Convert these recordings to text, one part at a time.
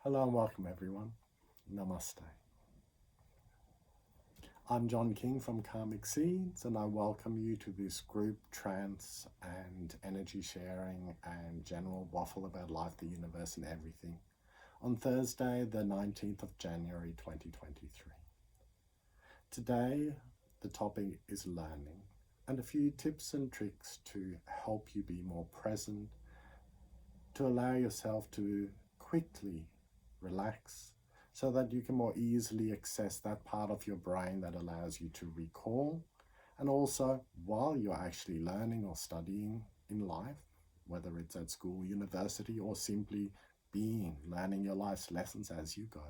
Hello and welcome everyone. Namaste. I'm John King from Karmic Seeds and I welcome you to this group trance and energy sharing and general waffle about life, the universe and everything on Thursday the 19th of January 2023. Today the topic is learning and a few tips and tricks to help you be more present, to allow yourself to quickly relax so that you can more easily access that part of your brain that allows you to recall, and also while you're actually learning or studying in life, whether it's at school, university, or simply learning your life's lessons as you go,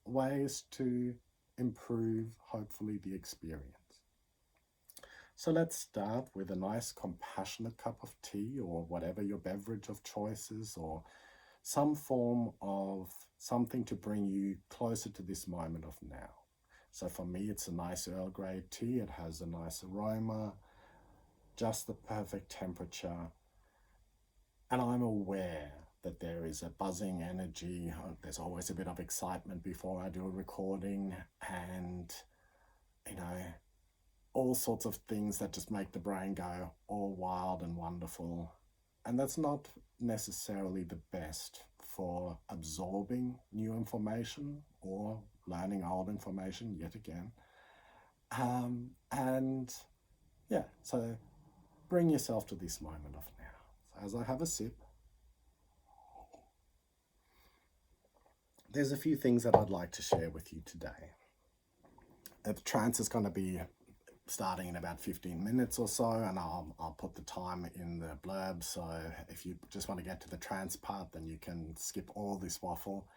ways to improve hopefully the experience. So let's start with a nice compassionate cup of tea or whatever your beverage of choice is, or some form of something to bring you closer to this moment of now. So for me, it's a nice Earl Grey tea. It has a nice aroma, just the perfect temperature. And I'm aware that there is a buzzing energy. There's always a bit of excitement before I do a recording, and, all sorts of things that just make the brain go all wild and wonderful. And that's not necessarily the best for absorbing new information or learning old information yet again. So bring yourself to this moment of now. So as I have a sip, there's a few things that I'd like to share with you today. The trance is going to be starting in about 15 minutes or so, and I'll put the time in the blurb, so if you just want to get to the trance part, then you can skip all this waffle.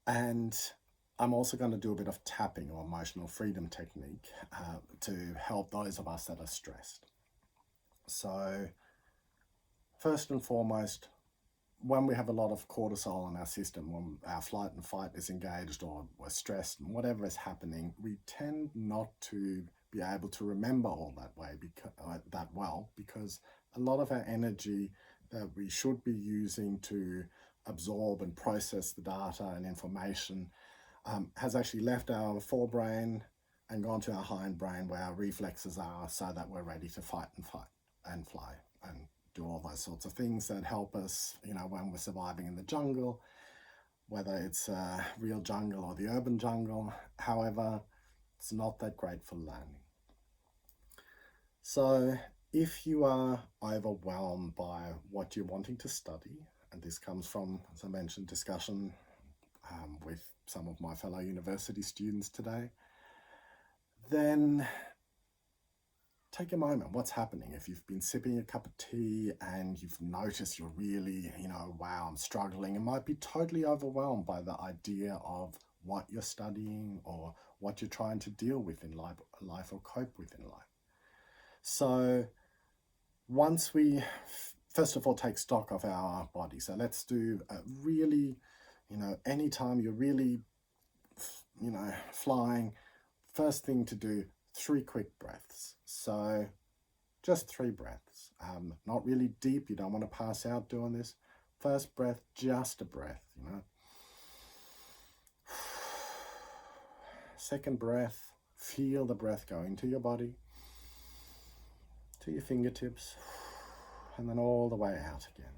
And I'm also going to do a bit of tapping or emotional freedom technique to help those of us that are stressed. So first and foremost, when we have a lot of cortisol in our system, when our flight and fight is engaged or we're stressed and whatever is happening, we tend not to be able to remember all that well, because a lot of our energy that we should be using to absorb and process the data and information has actually left our forebrain and gone to our hindbrain, where our reflexes are, so that we're ready to fight and fly and do all those sorts of things that help us, when we're surviving in the jungle, whether it's a real jungle or the urban jungle. However, it's not that great for learning. So if you are overwhelmed by what you're wanting to study, and this comes from, as I mentioned, discussion with some of my fellow university students today, then take a moment. What's happening? If you've been sipping a cup of tea and you've noticed you're really, wow, I'm struggling, and might be totally overwhelmed by the idea of what you're studying or what you're trying to deal with in life or cope with in life. So once we, first of all, take stock of our body. So let's do a really, anytime you're really, flying, first thing to do, 3 quick breaths. So just 3 breaths, not really deep. You don't want to pass out doing this. First breath, just a breath, Second breath, feel the breath go into your body, to your fingertips, and then all the way out again.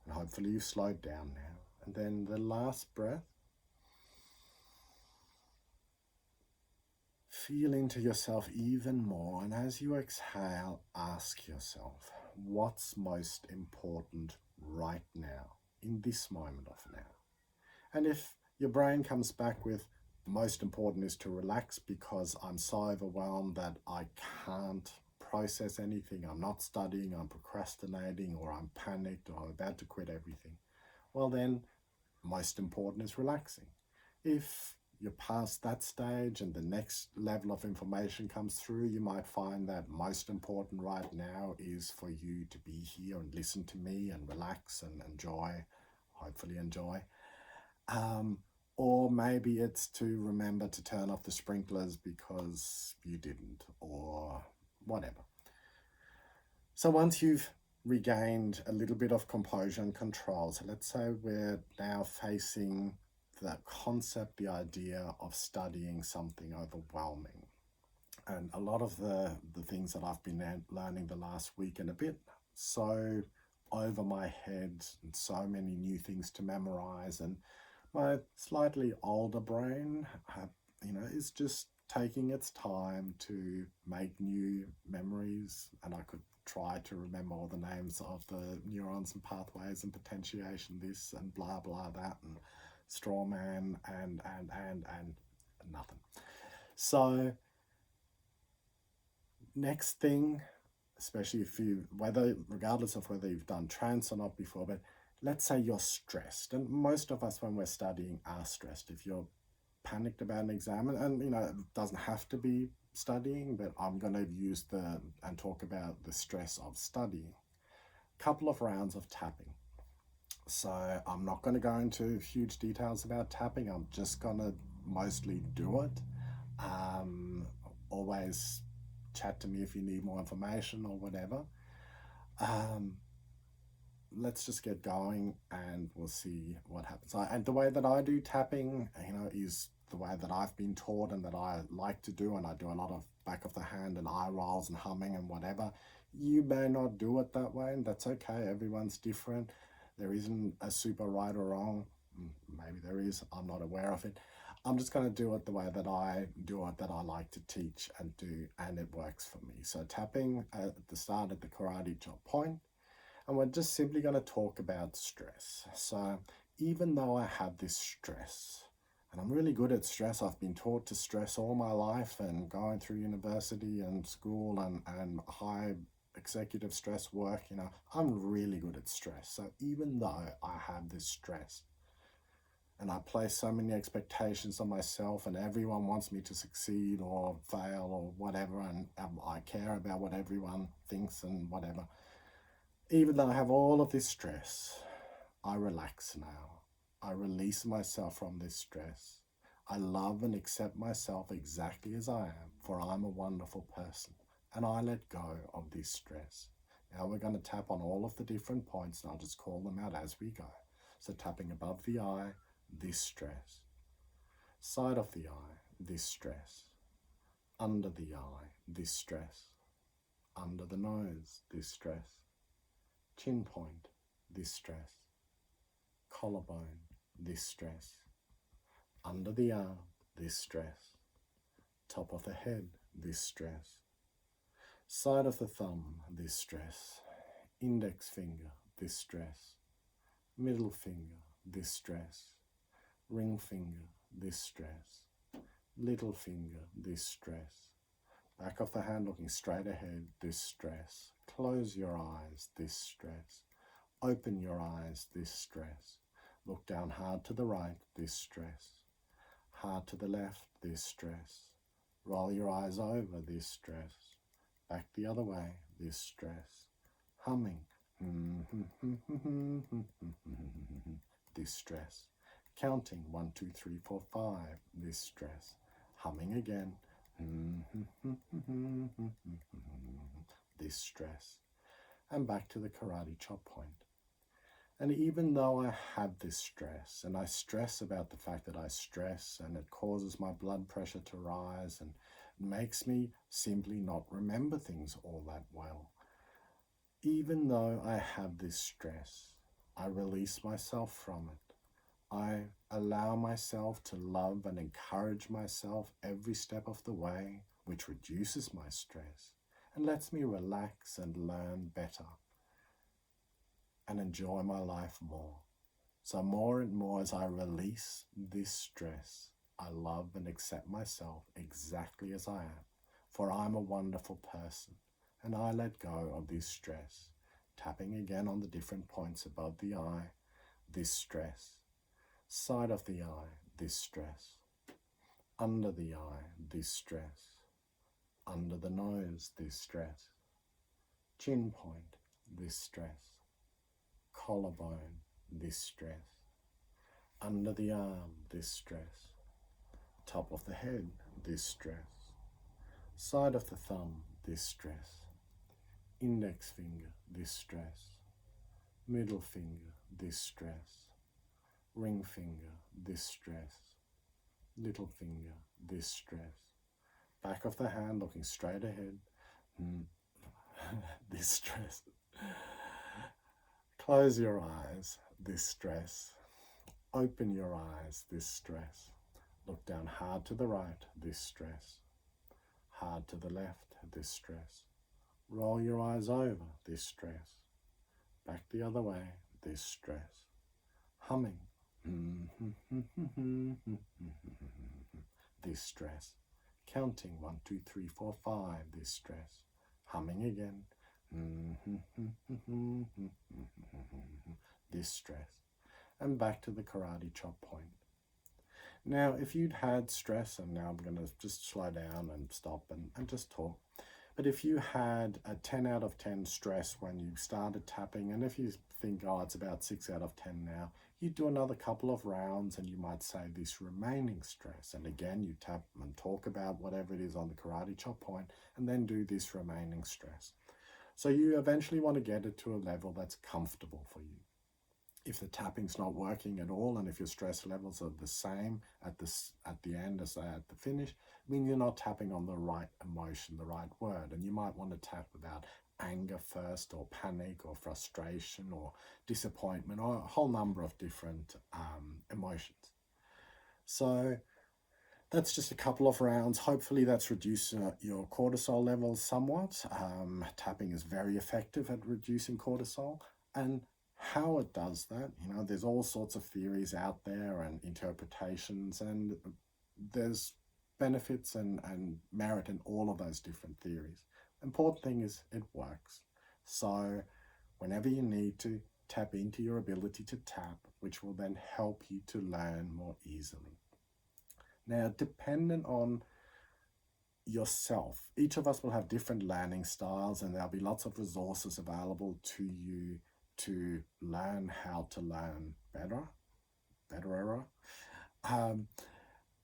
And hopefully you've slowed down now. And then the last breath, feel into yourself even more, and as you exhale, ask yourself, what's most important right now, in this moment of now? And if your brain comes back with, most important is to relax because I'm so overwhelmed that I can't process anything, I'm not studying, I'm procrastinating, or I'm panicked, or I'm about to quit everything, well then, most important is relaxing. If you're past that stage and the next level of information comes through, you might find that most important right now is for you to be here and listen to me and relax and hopefully enjoy. Or maybe it's to remember to turn off the sprinklers because you didn't, or whatever. So once you've regained a little bit of composure and control. So let's say we're now facing the concept, the idea of studying something overwhelming. And a lot of the things that I've been learning the last week and a bit, so over my head, and so many new things to memorize, and my slightly older brain, is just taking its time to make new memories, and I could try to remember all the names of the neurons and pathways and potentiation this and blah blah that and straw man and nothing. So next thing, especially if you, regardless of whether you've done trance or not before, but let's say you're stressed, and most of us when we're studying are stressed. If you're panicked about an exam, and it doesn't have to be studying, but I'm going to use and talk about the stress of studying. Couple of rounds of tapping. So I'm not going to go into huge details about tapping. I'm just going to mostly do it. Always chat to me if you need more information or whatever. Let's just get going and we'll see what happens. And the way that I do tapping, is the way that I've been taught and that I like to do, and I do a lot of back of the hand and eye rolls and humming and whatever. You may not do it that way, and that's okay. Everyone's different. There isn't a super right or wrong. Maybe there is. I'm not aware of it. I'm just going to do it the way that I do it, that I like to teach and do, and it works for me. So tapping at the start at the karate chop point, and we're just simply going to talk about stress. So even though I have this stress, and I'm really good at stress, I've been taught to stress all my life and going through university and school and high executive stress work, I'm really good at stress. So even though I have this stress, and I place so many expectations on myself, and everyone wants me to succeed or fail or whatever, and I care about what everyone thinks and whatever. Even though I have all of this stress, I relax now. I release myself from this stress. I love and accept myself exactly as I am, for I'm a wonderful person, and I let go of this stress. Now we're going to tap on all of the different points, and I'll just call them out as we go. So tapping above the eye, this stress. Side of the eye, this stress. Under the eye, this stress. Under the nose, this stress. Chin point, this stress. Collarbone, this stress. Under the arm, this stress. Top of the head, this stress. Side of the thumb, this stress. Index finger, this stress. Middle finger, this stress. Ring finger, this stress. Little finger, this stress. Back of the hand looking straight ahead, this stress. Close your eyes, this stress. Open your eyes, this stress. Look down hard to the right, this stress. Hard to the left, this stress. Roll your eyes over, this stress. Back the other way, this stress. Humming, this stress. Counting 1, 2, 3, 4, 5, this stress. Humming again, this stress. And back to the karate chop point. And even though I have this stress, and I stress about the fact that I stress, and it causes my blood pressure to rise and makes me simply not remember things all that well, even though I have this stress, I release myself from it. I allow myself to love and encourage myself every step of the way, which reduces my stress and lets me relax and learn better and enjoy my life more. So more and more as I release this stress, I love and accept myself exactly as I am, for I'm a wonderful person, and I let go of this stress. Tapping again on the different points above the eye, this stress. Side of the eye, this stress. Under the eye, this stress. Under the nose, this stress. Chin point, this stress. Collarbone, this stress. Under the arm, this stress. Top of the head, this stress. Side of the thumb, this stress. index finger, distress, middle finger, distress, ring finger, distress, little finger, distress, back of the hand looking straight ahead, distress, close your eyes, distress, open your eyes, distress, look down hard to the right, distress, hard to the left, distress, roll your eyes over, distress, back the other way, distress, humming, distress, counting 1, 2, 3, 4, 5, distress, humming again, distress, and back to the karate chop point. Now, if you'd had stress, and now I'm going to just slow down and stop and just talk, but if you had a 10 out of 10 stress when you started tapping, and if you think, oh, it's about 6 out of 10 now, you do another couple of rounds and you might say this remaining stress. And again, you tap and talk about whatever it is on the karate chop point, and then do this remaining stress. So you eventually want to get it to a level that's comfortable for you. If the tapping's not working at all, and if your stress levels are the same at the end as they are at the finish, I mean, you're not tapping on the right emotion, the right word, and you might want to tap about anger first, or panic, or frustration, or disappointment, or a whole number of different emotions. So that's just a couple of rounds. Hopefully that's reduced your cortisol levels somewhat. Tapping is very effective at reducing cortisol, and how it does that, you know, there's all sorts of theories out there and interpretations, and there's benefits and merit in all of those different theories. Important thing is it works. So whenever you need to, tap into your ability to tap, which will then help you to learn more easily. Now, dependent on yourself, each of us will have different learning styles, and there'll be lots of resources available to you to learn how to learn better.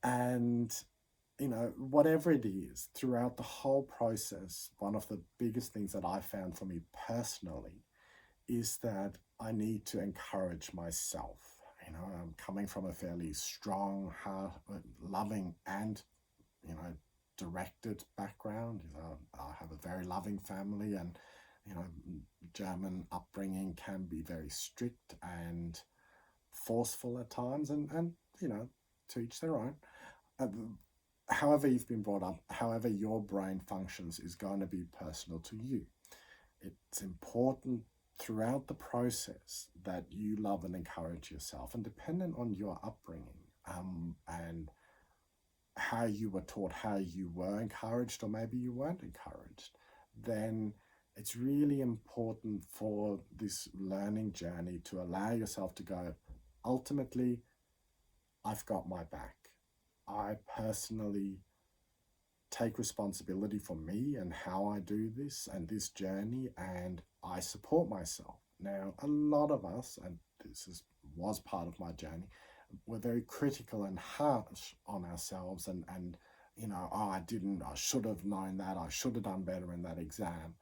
And, you know, whatever it is, throughout the whole process, one of the biggest things that I found for me personally is that I need to encourage myself. You know, I'm coming from a fairly strong, loving, and, you know, directed background. You know, I have a very loving family, and, you know, German upbringing can be very strict and forceful at times, and you know, to each their own. However you've been brought up, however your brain functions is going to be personal to you. It's important throughout the process that you love and encourage yourself, and dependent on your upbringing and how you were taught, how you were encouraged, or maybe you weren't encouraged, then it's really important for this learning journey to allow yourself to go, ultimately, I've got my back. I personally take responsibility for me and how I do this and this journey, and I support myself. Now, a lot of us, and was part of my journey, we're very critical and harsh on ourselves, and you know, oh, I should have known that, I should have done better in that exam.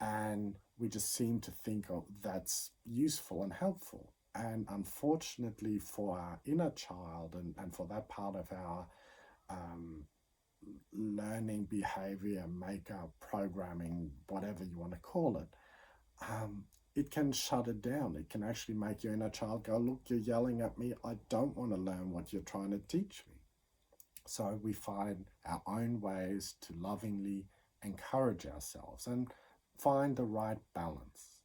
And we just seem to think of that's useful and helpful. And unfortunately for our inner child and for that part of our learning behavior, makeup, programming, whatever you want to call it, it can shut it down. It can actually make your inner child go, look, you're yelling at me. I don't want to learn what you're trying to teach me. So we find our own ways to lovingly encourage ourselves and find the right balance,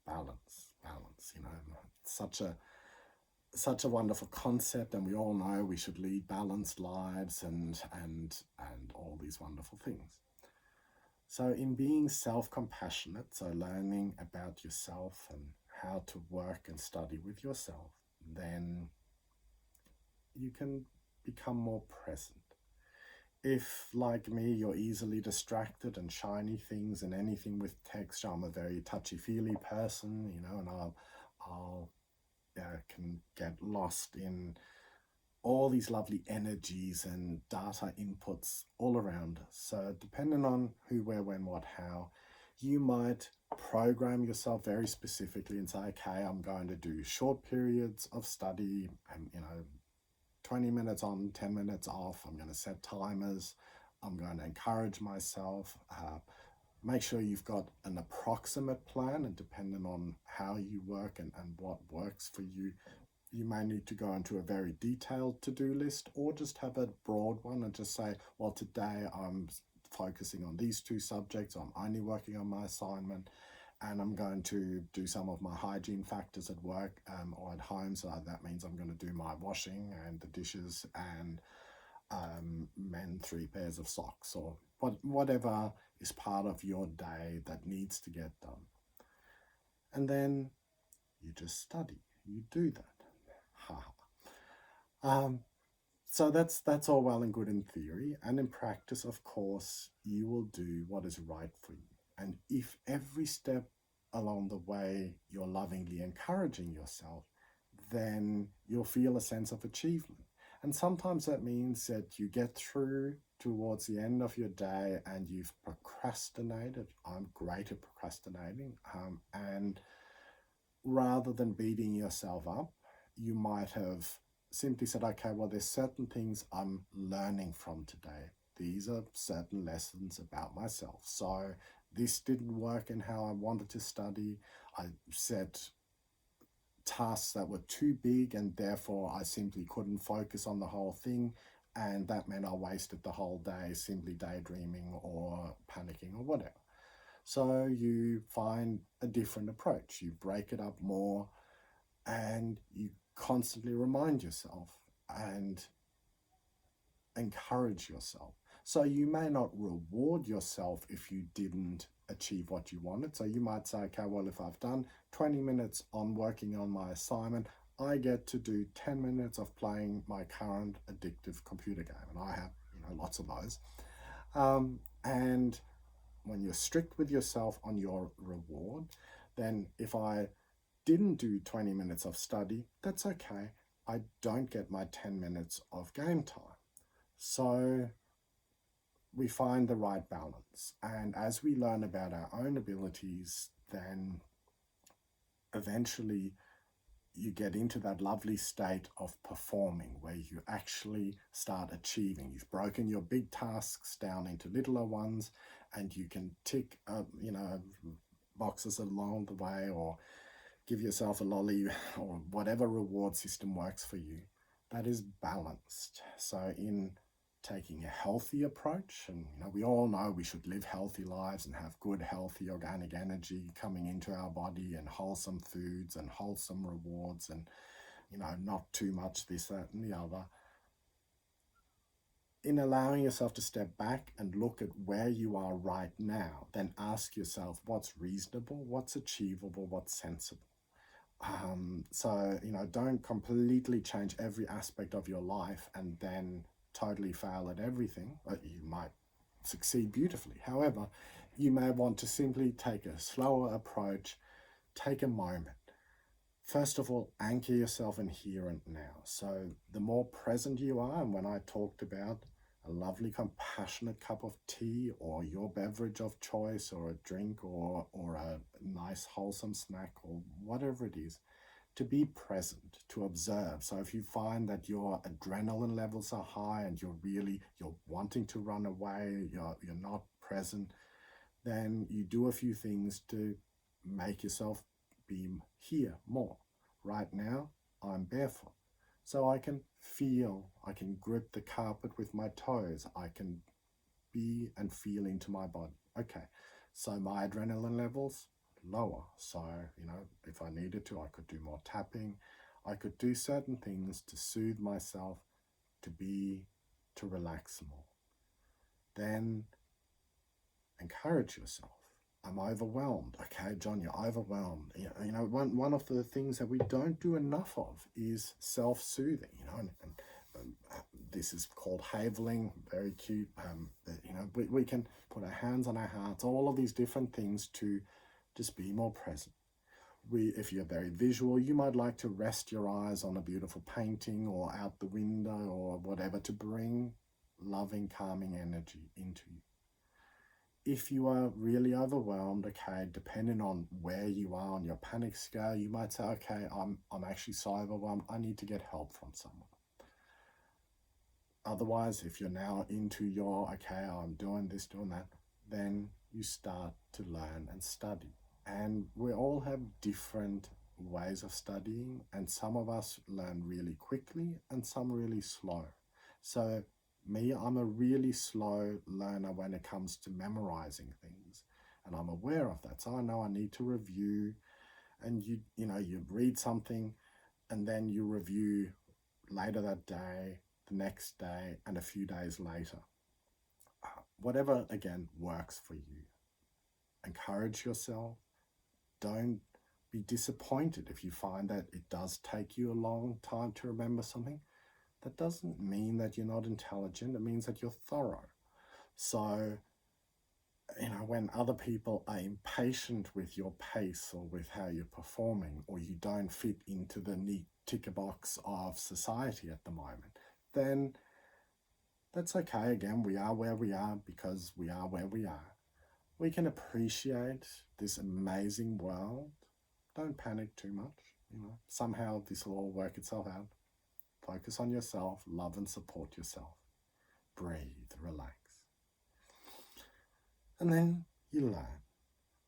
you know. It's such a wonderful concept, and we all know we should lead balanced lives and all these wonderful things. So in being self-compassionate, so learning about yourself and how to work and study with yourself, then you can become more present. If, like me, you're easily distracted and shiny things and anything with texture, I'm a very touchy-feely person, you know, and I'll can get lost in all these lovely energies and data inputs all around us. So depending on who, where, when, what, how, You might program yourself very specifically and say, okay, I'm going to do short periods of study and, 20 minutes on, 10 minutes off. I'm going to set timers. I'm going to encourage myself. Make sure you've got an approximate plan, and depending on how you work and what works for you, you may need to go into a very detailed to-do list, or just have a broad one and just say, well, today I'm focusing on these 2 subjects. I'm only working on my assignment, and I'm going to do some of my hygiene factors at work or at home. So that means I'm going to do my washing and the dishes and mend 3 pairs of socks, or whatever is part of your day that needs to get done. And then you just study. You do that. So that's all well and good in theory, and in practice, of course, you will do what is right for you. And if every step along the way you're lovingly encouraging yourself, then you'll feel a sense of achievement. And sometimes that means that you get through towards the end of your day and you've procrastinated. I'm great at procrastinating. And rather than beating yourself up, you might have simply said, okay, well, there's certain things I'm learning from today. These are certain lessons about myself. So this didn't work in how I wanted to study. I set tasks that were too big, and therefore I simply couldn't focus on the whole thing, and that meant I wasted the whole day simply daydreaming or panicking or whatever. So you find a different approach. You break it up more, and you constantly remind yourself and encourage yourself. So you may not reward yourself if you didn't achieve what you wanted. So you might say, okay, well, if I've done 20 minutes on working on my assignment, I get to do 10 minutes of playing my current addictive computer game. And I have, lots of those. And when you're strict with yourself on your reward, then if I didn't do 20 minutes of study, that's okay. I don't get my 10 minutes of game time. So we find the right balance. And as we learn about our own abilities, then eventually you get into that lovely state of performing, where you actually start achieving. You've broken your big tasks down into littler ones, and you can tick boxes along the way, or give yourself a lolly, or whatever reward system works for you. That is balanced. So in taking a healthy approach, and we all know we should live healthy lives and have good, healthy, organic energy coming into our body, and wholesome foods and wholesome rewards, and not too much this, that, and the other. In allowing yourself to step back and look at where you are right now, then ask yourself what's reasonable, what's achievable, what's sensible. So don't completely change every aspect of your life and then totally fail at everything. You might succeed beautifully. However, you may want to simply take a slower approach, take a moment. First of all, anchor yourself in here and now. So the more present you are, and when I talked about a lovely compassionate cup of tea, or your beverage of choice, or a drink, or a nice wholesome snack, or whatever it is, to be present, to observe. So if you find that your adrenaline levels are high and you're wanting to run away, you're not present, then you do a few things to make yourself be here more. Right now, I'm barefoot. So I can feel, I can grip the carpet with my toes, I can be and feel into my body. Okay, so my adrenaline levels lower. So, if I needed to, I could do more tapping. I could do certain things to soothe myself, to relax more. Then encourage yourself. I'm overwhelmed. Okay, John, you're overwhelmed. One of the things that we don't do enough of is self-soothing, and this is called haveling, very cute. We can put our hands on our hearts, all of these different things to just be more present. If you're very visual, you might like to rest your eyes on a beautiful painting or out the window or whatever, to bring loving, calming energy into you. if you are really overwhelmed, okay, depending on where you are on your panic scale, you might say, okay, I'm actually so overwhelmed, I need to get help from someone. Otherwise, if you're now into your, okay, I'm doing this, doing that, then you start to learn and study. And we all have different ways of studying, and some of us learn really quickly and some really slow. So me, I'm a really slow learner when it comes to memorizing things, and I'm aware of that. So I know I need to review, and you read something and then you review later that day, the next day, and a few days later. Whatever, again, works for you. Encourage yourself. Don't be disappointed if you find that it does take you a long time to remember something. That doesn't mean that you're not intelligent. It means that you're thorough. So, when other people are impatient with your pace or with how you're performing, or you don't fit into the neat ticker box of society at the moment, then that's okay. Again, we are where we are because we are where we are. We can appreciate this amazing world. Don't panic too much. Somehow this will all work itself out. Focus on yourself, love and support yourself. Breathe, relax. And then you learn.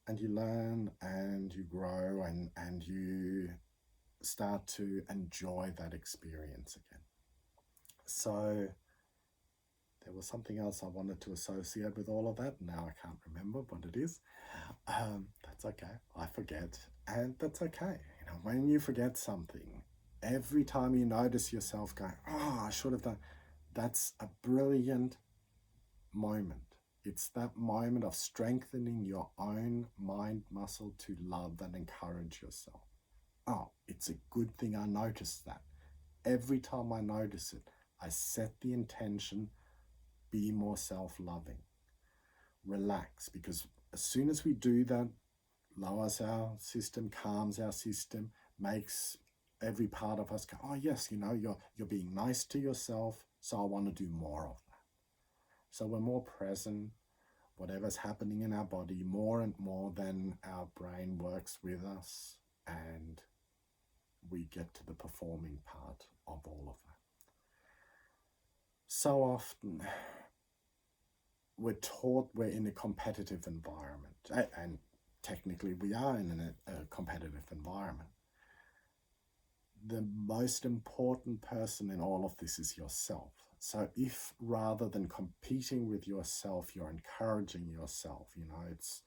And you learn and you grow and you start to enjoy that experience again. So there was something else I wanted to associate with all of that. Now I can't remember what it is. That's okay. I forget. And that's okay. When you forget something, every time you notice yourself going, I should have done, that's a brilliant moment. It's that moment of strengthening your own mind muscle to love and encourage yourself. It's a good thing I noticed that. Every time I notice it, I set the intention, be more self-loving. Relax, because as soon as we do that, lowers our system, calms our system, makes every part of us go, yes, you're being nice to yourself, so I want to do more of that. So we're more present, whatever's happening in our body, more and more, then our brain works with us and we get to the performing part of all of that. So often we're taught we're in a competitive environment, and technically we are in a competitive environment. The most important person in all of this is yourself. So if rather than competing with yourself, you're encouraging yourself, it's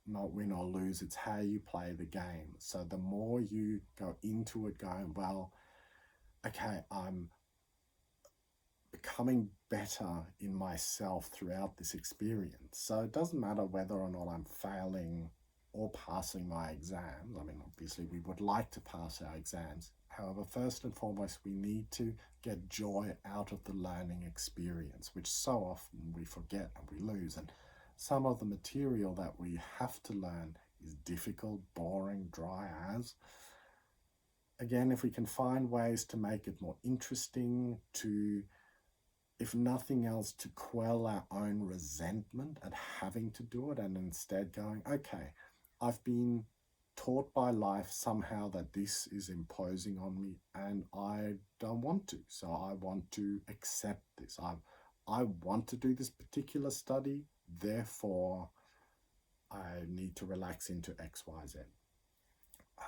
not win or lose, it's how you play the game. So the more you go into it going, well, okay, I'm becoming better in myself throughout this experience. So it doesn't matter whether or not I'm failing or passing my exams. Obviously we would like to pass our exams. However, first and foremost, we need to get joy out of the learning experience, which so often we forget and we lose. And some of the material that we have to learn is difficult, boring, dry as. Again, if we can find ways to make it more interesting, to, if nothing else, to quell our own resentment at having to do it, and instead going, okay, I've been taught by life somehow that this is imposing on me and I don't want to. So I want to accept this. I want to do this particular study, therefore I need to relax into X, Y, Z.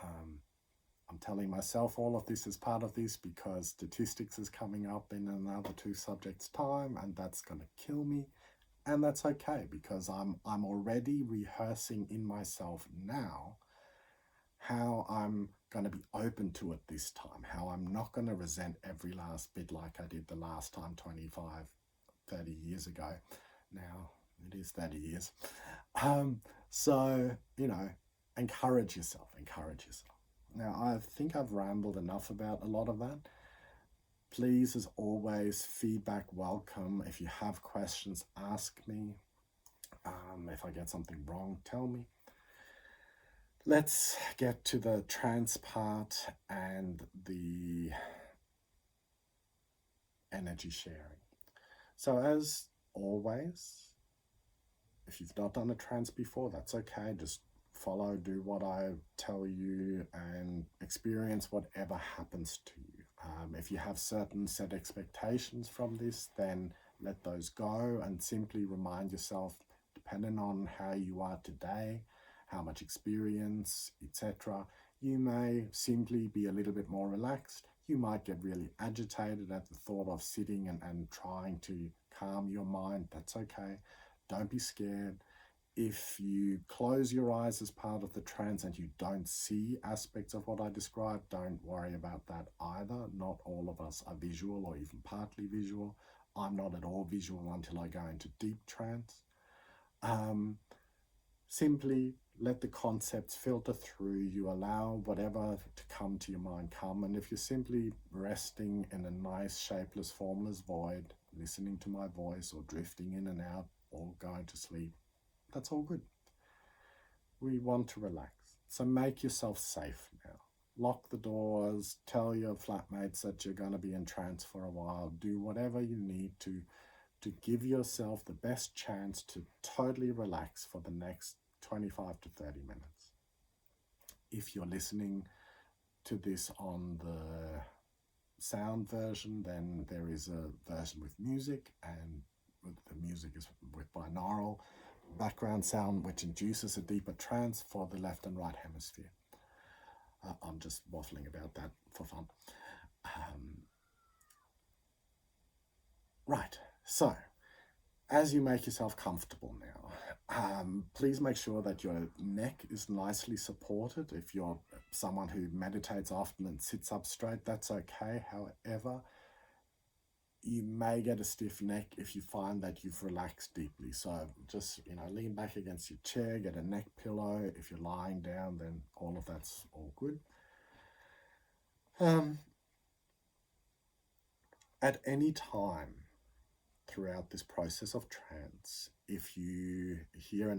I'm telling myself all of this is part of this because statistics is coming up in another 2 subjects' time, and that's going to kill me. And that's okay, because I'm already rehearsing in myself now how I'm going to be open to it this time, how I'm not going to resent every last bit like I did the last time 25, 30 years ago. Now it is 30 years. So, encourage yourself. Now, I think I've rambled enough about a lot of that. Please, as always, feedback welcome. If you have questions, ask me. If I get something wrong, tell me. Let's get to the trance part and the energy sharing. So as always, If you've not done a trance before, that's okay. Just follow, do what I tell you, and experience whatever happens to you. If you have certain set expectations from this, then let those go and simply remind yourself, depending on how you are today, how much experience, etc., you may simply be a little bit more relaxed. You might get really agitated at the thought of sitting and trying to calm your mind. That's okay. Don't be scared. If you close your eyes as part of the trance and you don't see aspects of what I described, don't worry about that either. Not all of us are visual or even partly visual. I'm not at all visual until I go into deep trance. Simply let the concepts filter through. You allow whatever to come to your mind come. And if you're simply resting in a nice, shapeless, formless void, listening to my voice or drifting in and out or going to sleep, that's all good. We want to relax. So make yourself safe now. Lock the doors, tell your flatmates that you're going to be in trance for a while. Do whatever you need to give yourself the best chance to totally relax for the next 25 to 30 minutes. If you're listening to this on the sound version, then there is a version with music, and the music is with binaural background sound, which induces a deeper trance for the left and right hemisphere. I'm just waffling about that for fun. Right, so as you make yourself comfortable now, please make sure that your neck is nicely supported. If you're someone who meditates often and sits up straight, that's okay. However, you may get a stiff neck if you find that you've relaxed deeply. So just, lean back against your chair, get a neck pillow. If you're lying down, then all of that's all good. At any time throughout this process of trance, if you hear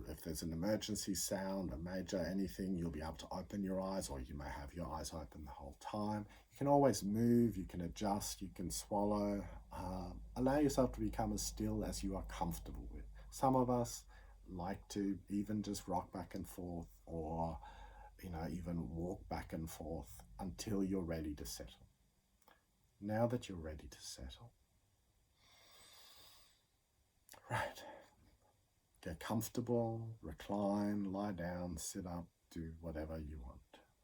if there's an emergency sound, a major anything, you'll be able to open your eyes, or you may have your eyes open the whole time. You can always move, you can adjust, you can swallow. Allow yourself to become as still as you are comfortable with. Some of us like to even just rock back and forth, or even walk back and forth until you're ready to settle. Now that you're ready to settle, right, get comfortable, recline, lie down, sit up, do whatever you want.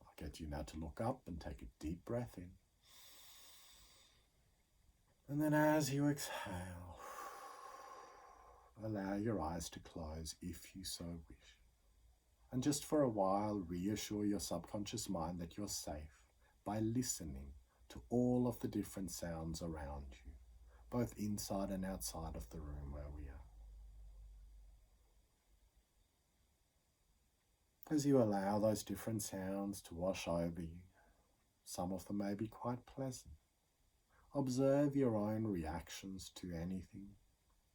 I'll get you now to look up and take a deep breath in. And then as you exhale, allow your eyes to close if you so wish. And just for a while, reassure your subconscious mind that you're safe by listening to all of the different sounds around you, both inside and outside of the room where we are. As you allow those different sounds to wash over you, some of them may be quite pleasant. Observe your own reactions to anything,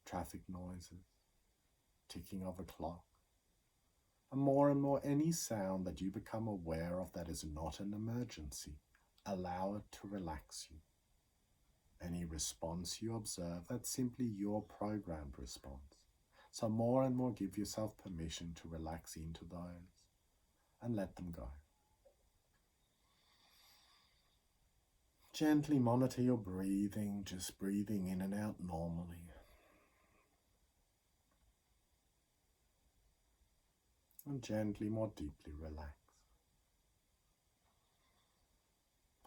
traffic noises, ticking of a clock, and more any sound that you become aware of that is not an emergency. Allow it to relax you. Any response you observe, that's simply your programmed response. So more and more give yourself permission to relax into those and let them go. Gently monitor your breathing, just breathing in and out normally. And gently, more deeply relax.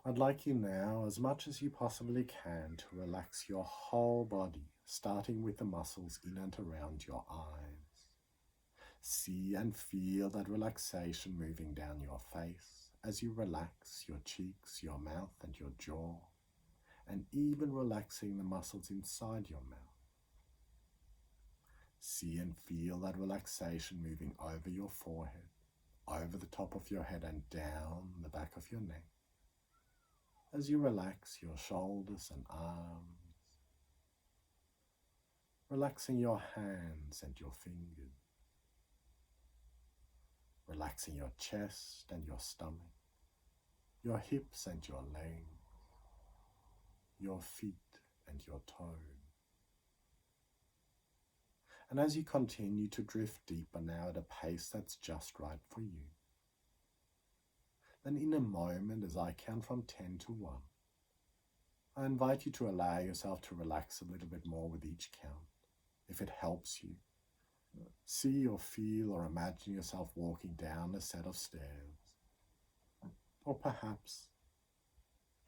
I'd like you now, as much as you possibly can, to relax your whole body, starting with the muscles in and around your eyes. See and feel that relaxation moving down your face as you relax your cheeks, your mouth and your jaw, and even relaxing the muscles inside your mouth. See and feel that relaxation moving over your forehead, over the top of your head and down the back of your neck, as you relax your shoulders and arms, relaxing your hands and your fingers, relaxing your chest and your stomach, your hips and your legs, your feet and your toes. And as you continue to drift deeper now at a pace that's just right for you, then in a moment, as I count from 10 to 1, I invite you to allow yourself to relax a little bit more with each count. If it helps you, see or feel or imagine yourself walking down a set of stairs, or perhaps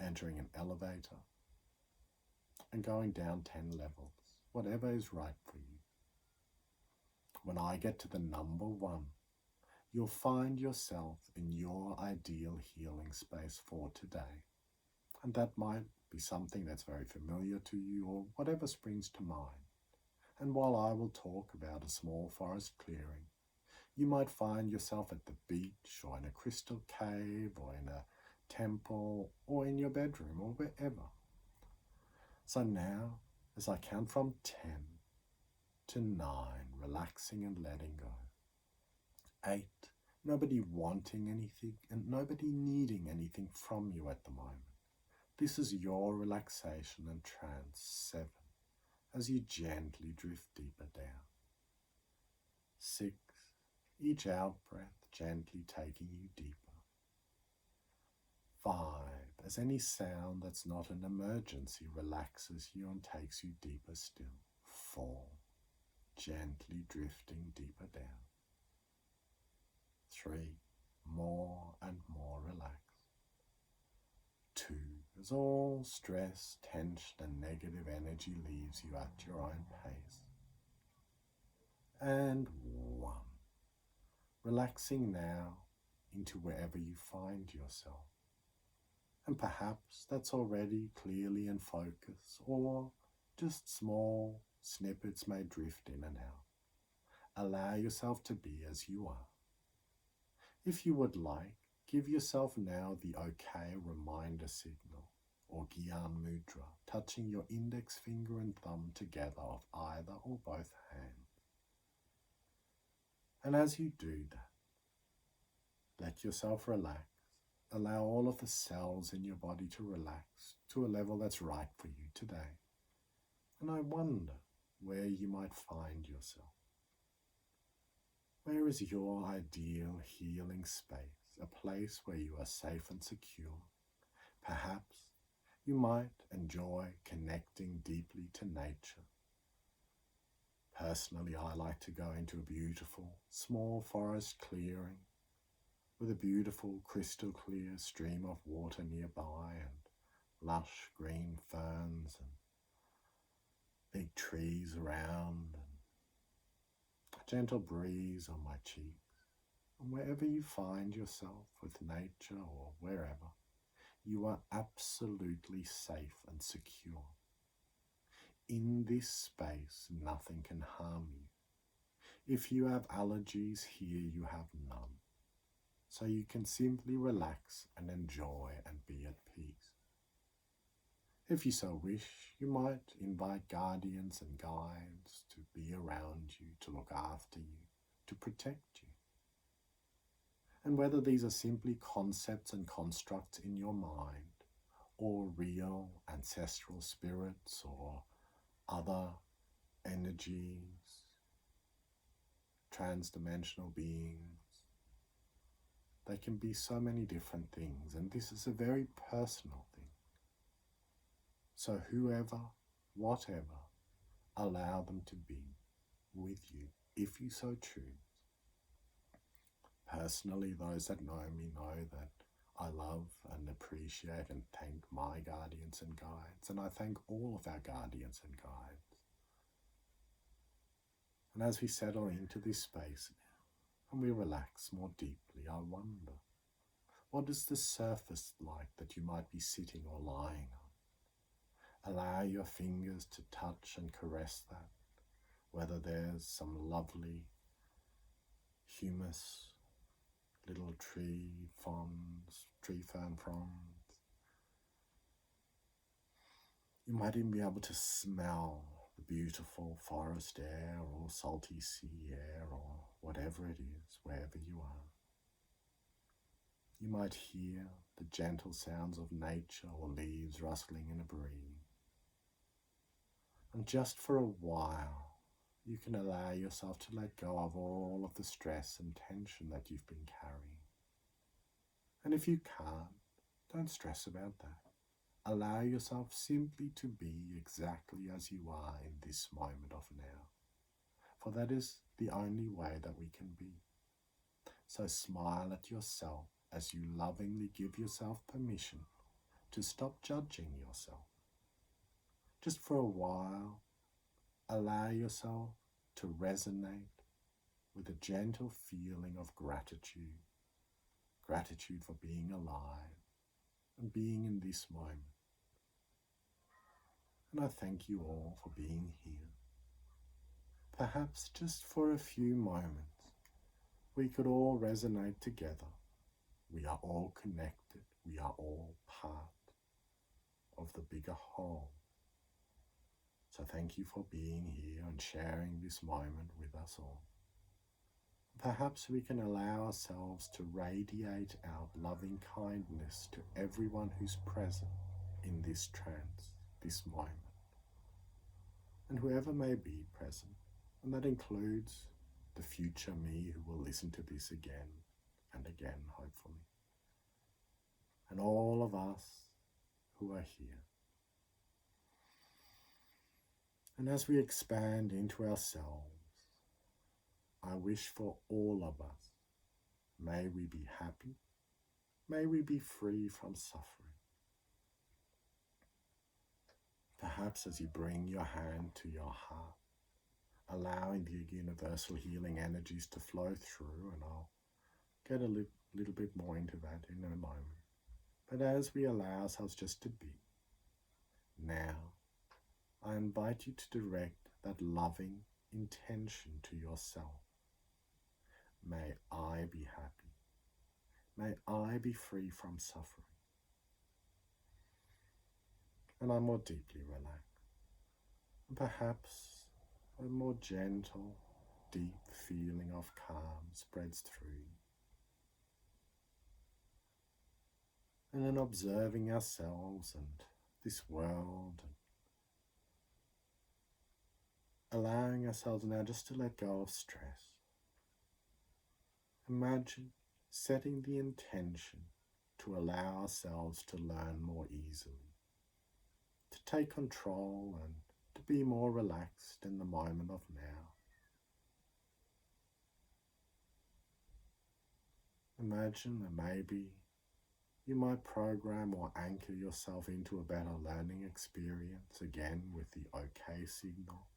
entering an elevator and going down 10 levels, whatever is right for you. When I get to the number 1, you'll find yourself in your ideal healing space for today. And that might be something that's very familiar to you or whatever springs to mind. And while I will talk about a small forest clearing, you might find yourself at the beach or in a crystal cave or in a temple or in your bedroom or wherever. So now, as I count from 10 to 9, relaxing and letting go. 8, nobody wanting anything and nobody needing anything from you at the moment. This is your relaxation and trance. 7, as you gently drift deeper down. 6, each out-breath gently taking you deeper. 5, as any sound that's not an emergency relaxes you and takes you deeper still. 4, gently drifting deeper down. 3, more and more relaxed. 2, as all stress, tension and negative energy leaves you at your own pace. And 1, relaxing now into wherever you find yourself. And perhaps that's already clearly in focus, or just small snippets may drift in and out. Allow yourself to be as you are. If you would like, give yourself now the okay reminder signal, or Gyan Mudra, touching your index finger and thumb together of either or both hands. And as you do that, let yourself relax. Allow all of the cells in your body to relax to a level that's right for you today. And I wonder where you might find yourself. Where is your ideal healing space, a place where you are safe and secure? Perhaps you might enjoy connecting deeply to nature. Personally, I like to go into a beautiful, small forest clearing with a beautiful, crystal clear stream of water nearby and lush green ferns and big trees around and a gentle breeze on my cheeks. And wherever you find yourself with nature or wherever, you are absolutely safe and secure. In this space, nothing can harm you. If you have allergies, here you have none. So you can simply relax and enjoy and be at peace. If you so wish, you might invite guardians and guides to be around you, to look after you, to protect you. And whether these are simply concepts and constructs in your mind, or real ancestral spirits, or other energies, trans-dimensional beings, they can be so many different things, and this is a very personal thing. So whoever, whatever, allow them to be with you, if you so choose. Personally, those that know me know that I love and appreciate and thank my guardians and guides, and I thank all of our guardians and guides. And as we settle into this space now, and we relax more deeply, I wonder, what is the surface like that you might be sitting or lying on? Allow your fingers to touch and caress that, whether there's some lovely humus, little tree fern fronds. You might even be able to smell the beautiful forest air or salty sea air or whatever it is, wherever you are. You might hear the gentle sounds of nature or leaves rustling in a breeze. And just for a while, you can allow yourself to let go of all of the stress and tension that you've been carrying. And if you can't, don't stress about that. Allow yourself simply to be exactly as you are in this moment of now. For that is the only way that we can be. So smile at yourself as you lovingly give yourself permission to stop judging yourself. Just for a while, allow yourself to resonate with a gentle feeling of gratitude. Gratitude for being alive and being in this moment. And I thank you all for being here. Perhaps just for a few moments, we could all resonate together. We are all connected. We are all part of the bigger whole. So thank you for being here and sharing this moment with us all. Perhaps we can allow ourselves to radiate our loving kindness to everyone who's present in this trance, this moment. And whoever may be present, and that includes the future me who will listen to this again and again, hopefully. And all of us who are here. And as we expand into ourselves, I wish for all of us, may we be happy, may we be free from suffering. Perhaps as you bring your hand to your heart, allowing the universal healing energies to flow through, and I'll get a little bit more into that in a moment. But as we allow ourselves just to be, now I invite you to direct that loving intention to yourself. May I be happy. May I be free from suffering. And I'm more deeply relaxed. And perhaps a more gentle, deep feeling of calm spreads through you. And then observing ourselves and this world, and allowing ourselves now just to let go of stress. Imagine setting the intention to allow ourselves to learn more easily, to take control and to be more relaxed in the moment of now. Imagine that maybe you might program or anchor yourself into a better learning experience, again with the OK signal.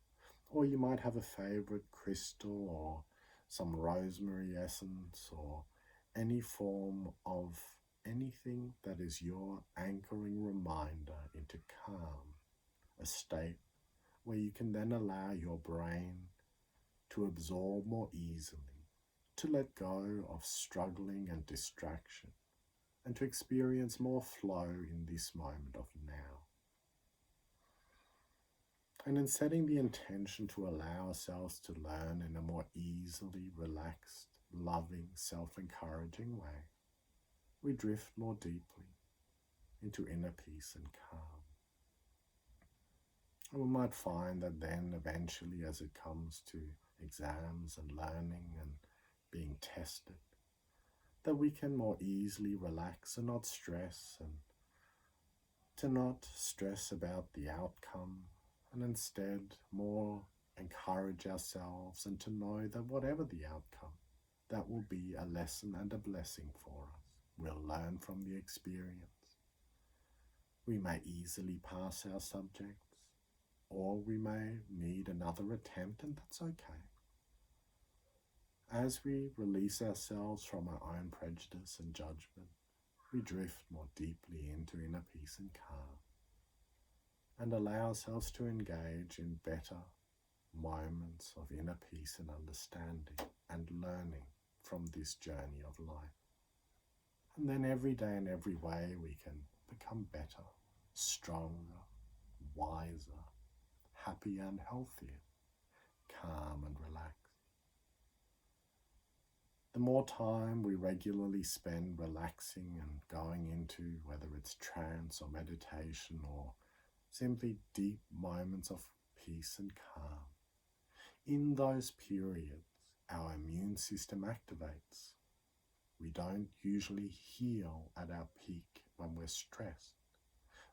Or you might have a favorite crystal or some rosemary essence or any form of anything that is your anchoring reminder into calm, a state where you can then allow your brain to absorb more easily, to let go of struggling and distraction, and to experience more flow in this moment of now. And in setting the intention to allow ourselves to learn in a more easily relaxed, loving, self-encouraging way, we drift more deeply into inner peace and calm. And we might find that then eventually, as it comes to exams and learning and being tested, that we can more easily relax and not stress, and to not stress about the outcome, and instead more encourage ourselves and to know that whatever the outcome, that will be a lesson and a blessing for us. We'll learn from the experience. We may easily pass our subjects, or we may need another attempt, and that's okay. As we release ourselves from our own prejudice and judgment, we drift more deeply into inner peace and calm, and allow ourselves to engage in better moments of inner peace and understanding and learning from this journey of life. And then every day in every way we can become better, stronger, wiser, happier and healthier, calm and relaxed. The more time we regularly spend relaxing and going into, whether it's trance or meditation or simply deep moments of peace and calm, In those periods, our immune system activates. We don't usually heal at our peak when we're stressed.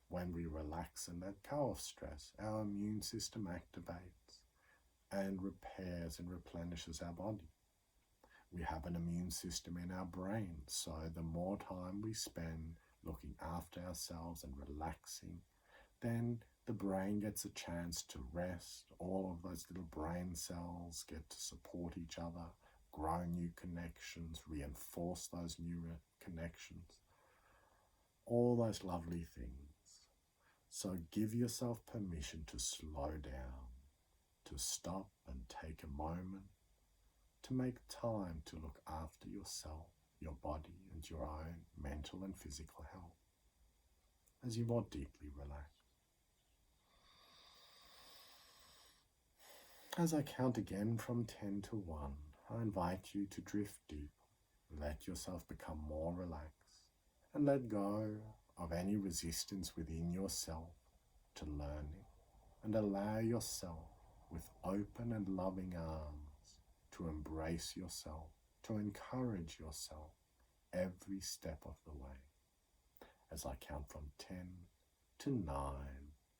When we relax and let go of stress, our immune system activates and repairs and replenishes our body. We have an immune system in our brain, so the more time we spend looking after ourselves and relaxing, then the brain gets a chance to rest. All of those little brain cells get to support each other, grow new connections, reinforce those new connections, all those lovely things. So give yourself permission to slow down, to stop and take a moment, to make time to look after yourself, your body, and your own mental and physical health as you more deeply relax. As I count again from 10 to 1, I invite you to drift deep, let yourself become more relaxed, and let go of any resistance within yourself to learning, and allow yourself with open and loving arms to embrace yourself, to encourage yourself every step of the way. As I count from 10 to 9,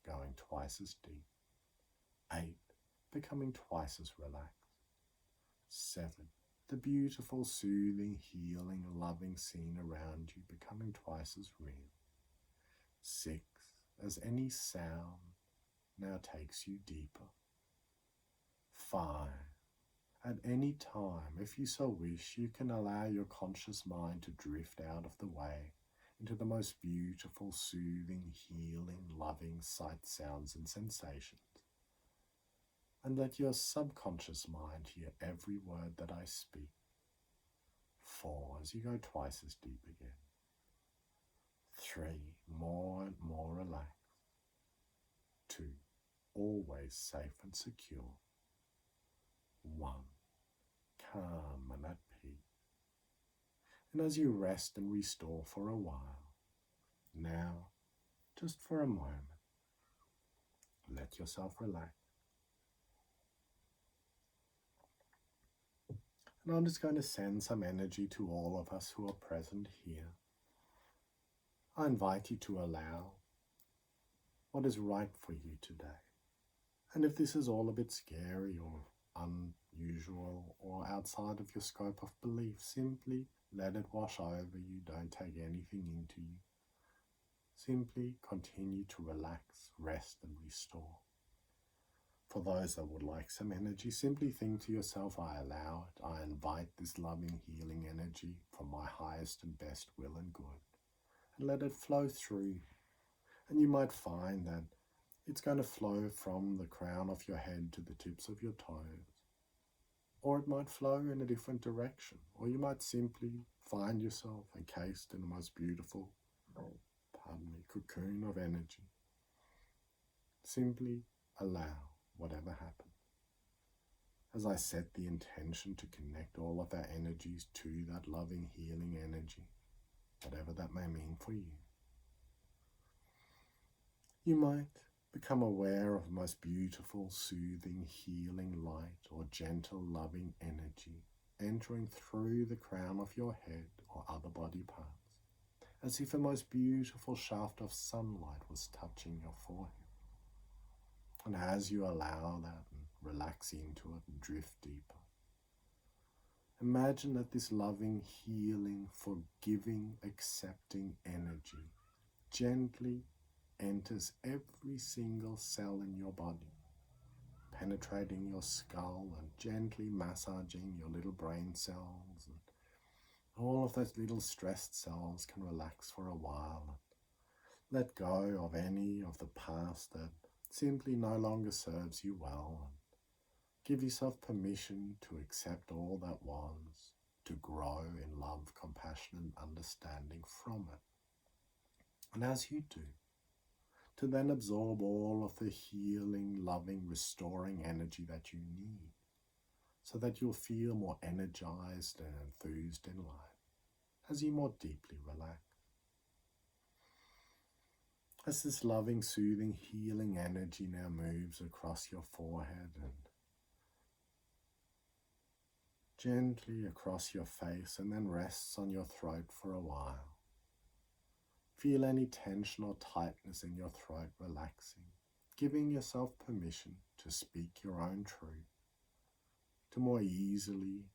going twice as deep, 8, becoming twice as relaxed, 7, the beautiful, soothing, healing, loving scene around you becoming twice as real, 6, as any sound now takes you deeper, 5, at any time, if you so wish, you can allow your conscious mind to drift out of the way into the most beautiful, soothing, healing, loving sights, sounds and sensations. And let your subconscious mind hear every word that I speak. 4, as you go twice as deep again. 3, more and more relaxed. 2, always safe and secure. 1, calm and at peace. And as you rest and restore for a while, now, just for a moment, let yourself relax. And I'm just going to send some energy to all of us who are present here. I invite you to allow what is right for you today. And if this is all a bit scary or unusual or outside of your scope of belief, simply let it wash over you. Don't take anything into you. Simply continue to relax, rest and restore. For those that would like some energy, simply think to yourself, I allow it. I invite this loving, healing energy from my highest and best will and good. And let it flow through. And you might find that it's going to flow from the crown of your head to the tips of your toes. Or it might flow in a different direction. Or you might simply find yourself encased in the most beautiful, cocoon of energy. Simply allow whatever happens. As I set the intention to connect all of our energies to that loving, healing energy, whatever that may mean for you. You might become aware of the most beautiful, soothing, healing light or gentle, loving energy entering through the crown of your head or other body parts, as if a most beautiful shaft of sunlight was touching your forehead. And as you allow that and relax into it and drift deeper, imagine that this loving, healing, forgiving, accepting energy gently enters every single cell in your body, penetrating your skull and gently massaging your little brain cells. And all of those little stressed cells can relax for a while and let go of any of the past that simply no longer serves you well, and give yourself permission to accept all that was, to grow in love, compassion and understanding from it. And as you do, to then absorb all of the healing, loving, restoring energy that you need, so that you'll feel more energized and enthused in life as you more deeply relax. As this loving, soothing, healing energy now moves across your forehead and gently across your face and then rests on your throat for a while. Feel any tension or tightness in your throat relaxing, giving yourself permission to speak your own truth, to more easily,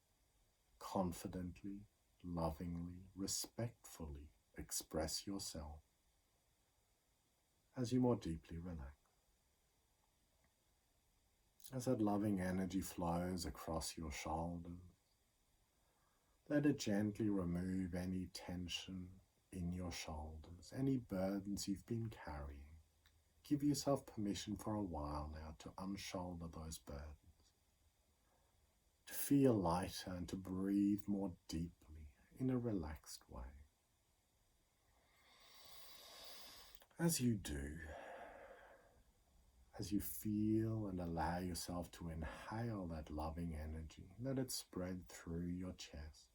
confidently, lovingly, respectfully express yourself as you more deeply relax. As that loving energy flows across your shoulders, let it gently remove any tension in your shoulders, any burdens you've been carrying. Give yourself permission for a while now to unshoulder those burdens, to feel lighter and to breathe more deeply in a relaxed way. As you do, as you feel and allow yourself to inhale that loving energy, let it spread through your chest.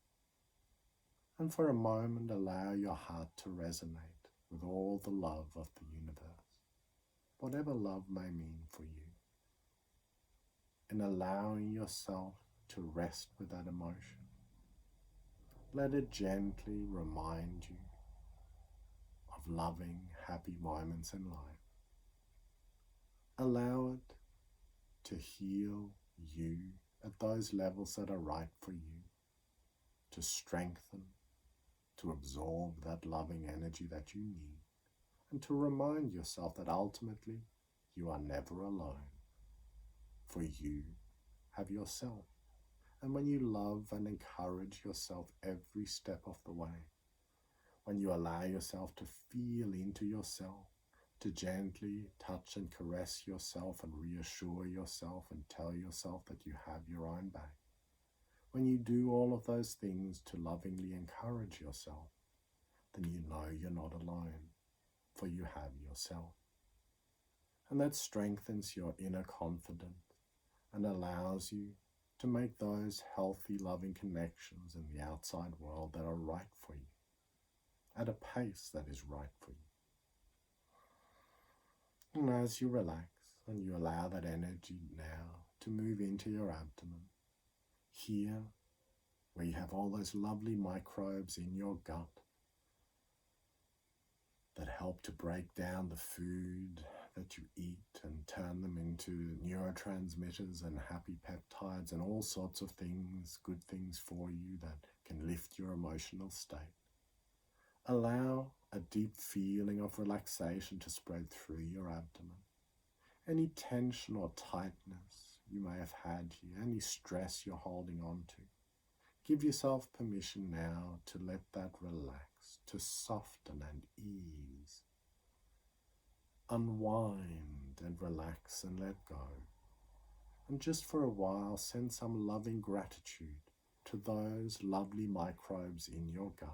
And for a moment, allow your heart to resonate with all the love of the universe, whatever love may mean for you. In allowing yourself to rest with that emotion, let it gently remind you of loving, happy moments in life. Allow it to heal you at those levels that are right for you, to strengthen, to absorb that loving energy that you need, and to remind yourself that ultimately you are never alone, for you have yourself. And when you love and encourage yourself every step of the way, when you allow yourself to feel into yourself, to gently touch and caress yourself and reassure yourself and tell yourself that you have your own back, when you do all of those things to lovingly encourage yourself, then you know you're not alone, for you have yourself. And that strengthens your inner confidence and allows you to make those healthy, loving connections in the outside world that are right for you, at a pace that is right for you. And as you relax and you allow that energy now to move into your abdomen, here where you have all those lovely microbes in your gut that help to break down the food that you eat and turn them into neurotransmitters and happy peptides and all sorts of things, good things for you that can lift your emotional state. Allow a deep feeling of relaxation to spread through your abdomen. Any tension or tightness you may have had here, any stress you're holding on to, give yourself permission now to let that relax, to soften and ease. Unwind and relax and let go. And just for a while, send some loving gratitude to those lovely microbes in your gut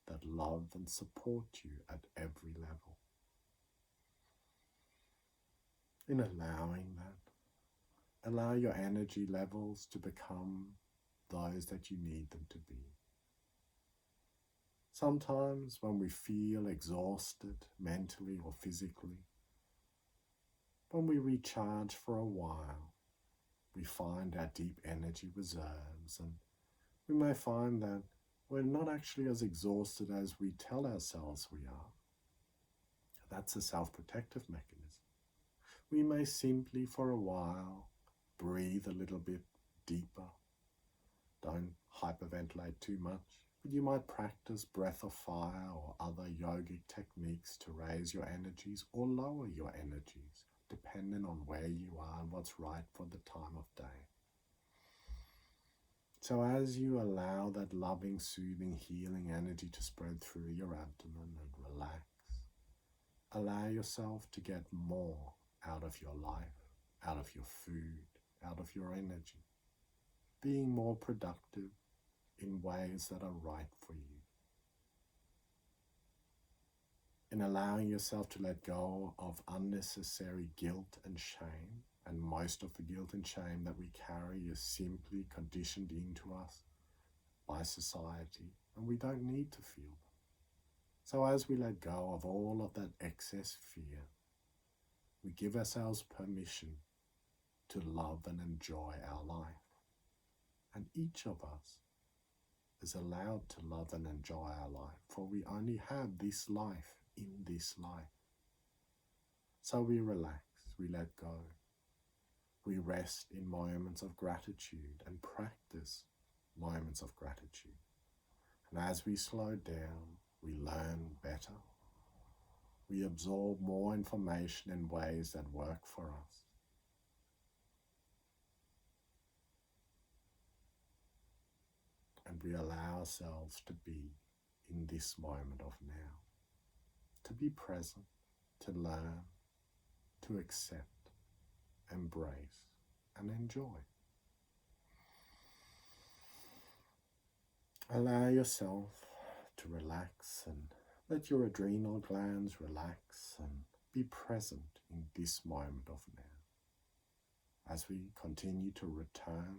that love and support you at every level. In allowing that, allow your energy levels to become those that you need them to be. Sometimes when we feel exhausted mentally or physically, when we recharge for a while, we find our deep energy reserves, and we may find that we're not actually as exhausted as we tell ourselves we are. That's a self-protective mechanism. We may simply for a while breathe a little bit deeper. Don't hyperventilate too much, but you might practice breath of fire or other yogic techniques to raise your energies or lower your energies, depending on where you are and what's right for the time of day. So as you allow that loving, soothing, healing energy to spread through your abdomen and relax, allow yourself to get more out of your life, out of your food, out of your energy, being more productive in ways that are right for you. In allowing yourself to let go of unnecessary guilt and shame, and most of the guilt and shame that we carry is simply conditioned into us by society, and we don't need to feel them. So as we let go of all of that excess fear, we give ourselves permission to love and enjoy our life. And each of us is allowed to love and enjoy our life, for we only have this life in this life. So we relax, we let go, we rest in moments of gratitude and practice moments of gratitude. And as we slow down, we learn better. We absorb more information in ways that work for us. And we allow ourselves to be in this moment of now, to be present, to learn, to accept, embrace, and enjoy. Allow yourself to relax and let your adrenal glands relax and be present in this moment of now as we continue to return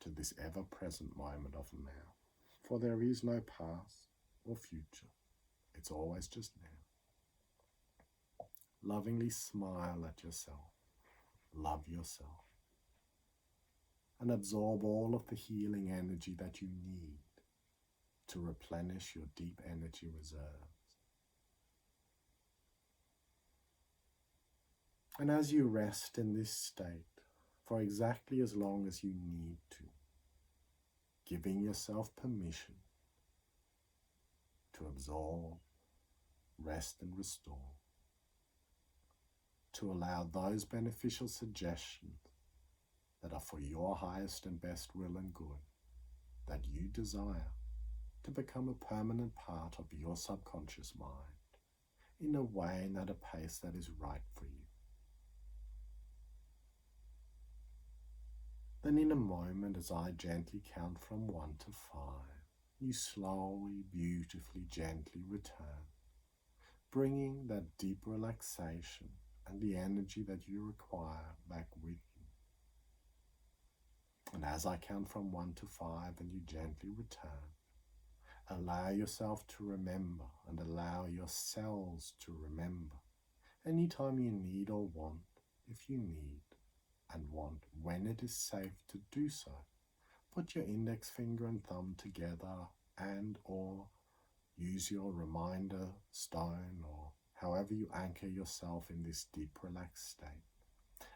to this ever-present moment of now. For there is no past or future. It's always just now. Lovingly smile at yourself. Love yourself. And absorb all of the healing energy that you need to replenish your deep energy reserves. And as you rest in this state for exactly as long as you need to, giving yourself permission to absorb, rest and restore, to allow those beneficial suggestions that are for your highest and best will and good, that you desire, to become a permanent part of your subconscious mind in a way and at a pace that is right for you. Then in a moment, as I gently count from 1 to 5, you slowly, beautifully, gently return, bringing that deep relaxation and the energy that you require back with you. And as I count from 1 to 5 and you gently return, allow yourself to remember and allow your cells to remember. Anytime you need or want, if you need and want, when it is safe to do so, put your index finger and thumb together and or use your reminder stone or however you anchor yourself in this deep relaxed state.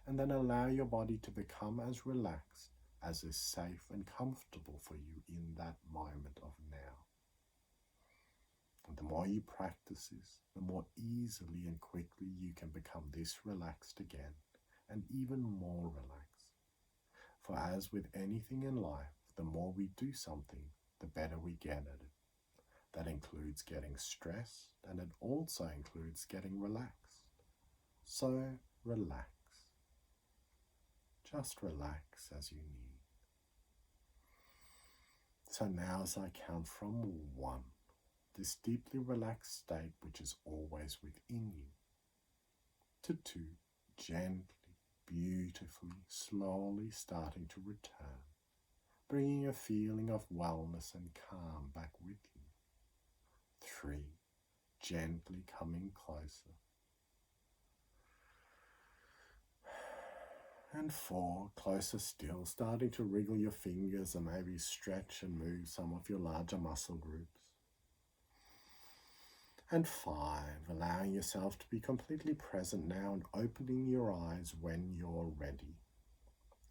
And then allow your body to become as relaxed as is safe and comfortable for you in that moment of now. And the more you practice this, the more easily and quickly you can become this relaxed again and even more relaxed. For as with anything in life, the more we do something, the better we get at it. That includes getting stressed and it also includes getting relaxed. So relax. Just relax as you need. So now as I count from 1, this deeply relaxed state which is always within you, to 2, gently, beautifully, slowly starting to return, bringing a feeling of wellness and calm back with you. 3, gently coming closer. And 4, closer still, starting to wriggle your fingers and maybe stretch and move some of your larger muscle groups. And 5, allowing yourself to be completely present now and opening your eyes when you're ready.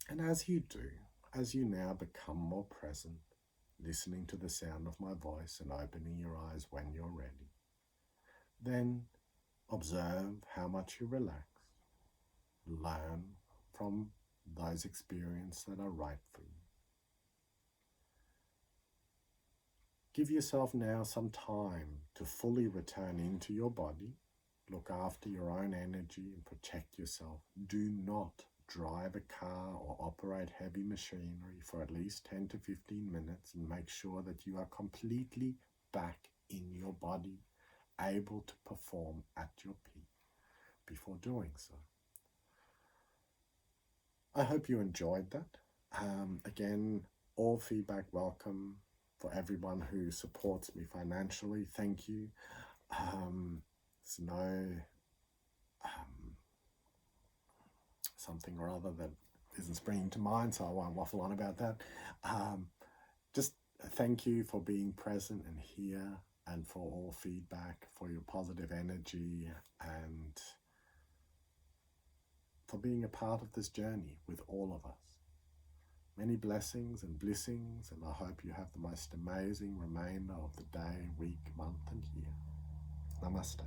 And as you do, as you now become more present, listening to the sound of my voice and opening your eyes when you're ready, then observe how much you relax. Learn from those experiences that are right for you. Give yourself now some time to fully return into your body. Look after your own energy and protect yourself. Do not drive a car or operate heavy machinery for at least 10 to 15 minutes and make sure that you are completely back in your body, able to perform at your peak before doing so. I hope you enjoyed that. Again, all feedback welcome. For everyone who supports me financially, thank you. There's no something or other that isn't springing to mind, so I won't waffle on about that. Just thank you for being present and here, and for all feedback, for your positive energy, and for being a part of this journey with all of us. Many blessings and blessings, and I hope you have the most amazing remainder of the day, week, month, and year. Namaste.